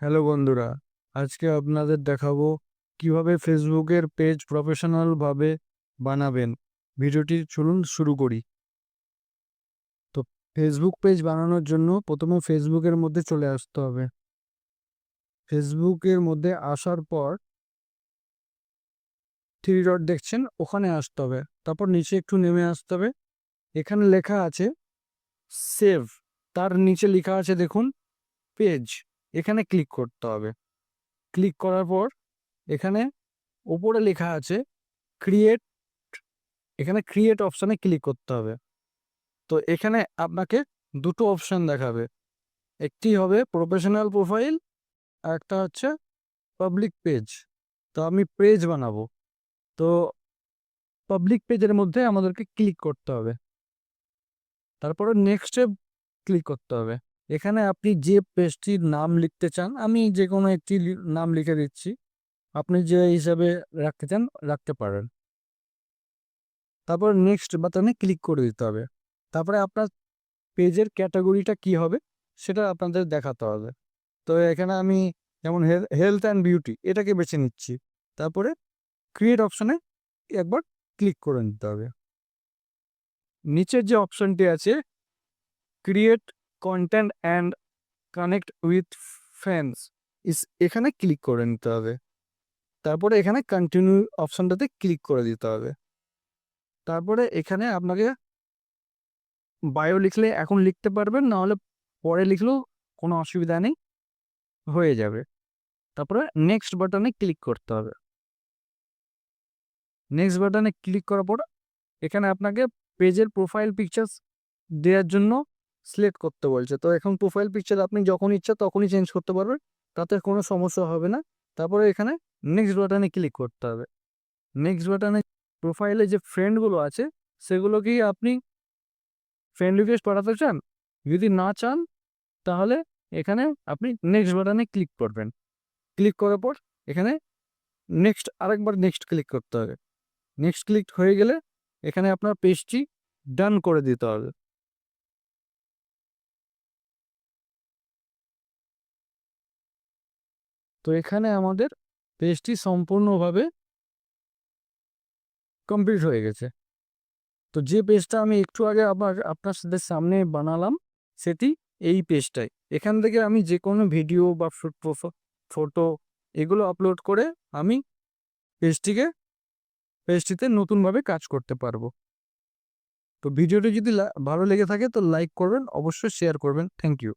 Hello বন্ধুরা, আজকে আপনাদের দেখাবো কিভাবে ফেসবুকের পেজ প্রফেশনাল ভাবে বানাবেন। ভিডিওটি চলুন শুরু করি। তো ফেসবুক পেজ বানানোর জন্য প্রথমে ফেসবুকের মধ্যে চলে আসতে হবে। ফেসবুকের মধ্যে আসার পর থ্রি ডট দেখছেন, ওখানে আসতে হবে। তারপর নিচে একটু নেমে আসতে হবে। এখানে লেখা আছে সেভ, তার নিচে লেখা আছে দেখুন পেজ। এখানে ক্লিক করতে হবে। ক্লিক করার পর এখানে ওপরে লেখা আছে ক্রিয়েট, এখানে ক্রিয়েট অপশানে ক্লিক করতে হবে। তো এখানে আপনাকে দুটো অপশান দেখাবে, একটি হবে প্রফেশনাল প্রোফাইল আর একটা হচ্ছে পাবলিক পেজ। তো আমি পেজ বানাবো, তো পাবলিক পেজের মধ্যে আমাদেরকে ক্লিক করতে হবে। তারপরে নেক্সটে ক্লিক করতে হবে। এখানে আপনি যে পেজটির নাম লিখতে চান, আমি যে কোনো একটি নাম লিখে দিচ্ছি, আপনি যে হিসাবে রাখতে চান রাখতে পারেন। তারপর নেক্সট বাটনে ক্লিক করে দিতে হবে। তারপরে আপনার পেজের ক্যাটাগরিটা কি হবে সেটা আপনাদের দেখাতে হবে। তো এখানে আমি যেমন হেলথ অ্যান্ড বিউটি এটাকে বেছে নিচ্ছি। তারপরে ক্রিয়েট অপশানে একবার ক্লিক করে নিতে হবে। নিচের যে অপশানটি আছে create content and connect with fans, এখানে ক্লিক করে নিতে হবে। তারপরে এখানে কন্টিনিউ অপশানটাতে ক্লিক করে দিতে হবে। তারপরে এখানে আপনাকে বায়ো লিখলে এখন লিখতে পারবেন, নাহলে পরে লিখলেও কোনো অসুবিধা নেই, হয়ে যাবে। তারপরে নেক্সট বাটনে ক্লিক করতে হবে। নেক্সট বাটনে ক্লিক করার পর এখানে আপনাকে পেজের প্রোফাইল পিকচার্স দেওয়ার জন্য সিলেক্ট করতে বলছে। তো এখন প্রোফাইল পিকচার আপনি যখন ইচ্ছা তখনই চেঞ্জ করতে পারবেন, তাতে কোনো সমস্যা হবে না। তারপরে এখানে নেক্সট বাটনে ক্লিক করতে হবে। নেক্সট বাটনে প্রোফাইলে যে ফ্রেন্ডগুলো আছে সেগুলোকেই আপনি ফ্রেন্ড রিকোয়েস্ট পাঠাতে চান। যদি না চান তাহলে এখানে আপনি নেক্সট বাটনে ক্লিক করবেন। ক্লিক করার পর এখানে নেক্সট আরেকবার নেক্সট ক্লিক করতে হবে। নেক্সট ক্লিক হয়ে গেলে এখানে আপনার পেজটি ডান করে দিতে হবে। তো এখানে আমাদের পেজটি সম্পূর্ণভাবে কমপ্লিট হয়ে গেছে। তো যে পেজটা আমি একটু আগে আপনার সাথে সামনে বানালাম সেটি এই পেজটাই। এখান থেকে আমি যে কোনো ভিডিও বা ফটো এগুলো আপলোড করে আমি পেজটিতে নতুনভাবে কাজ করতে পারবো। তো ভিডিওটি যদি ভালো লেগে থাকে তো লাইক করবেন, অবশ্যই শেয়ার করবেন। Thank you.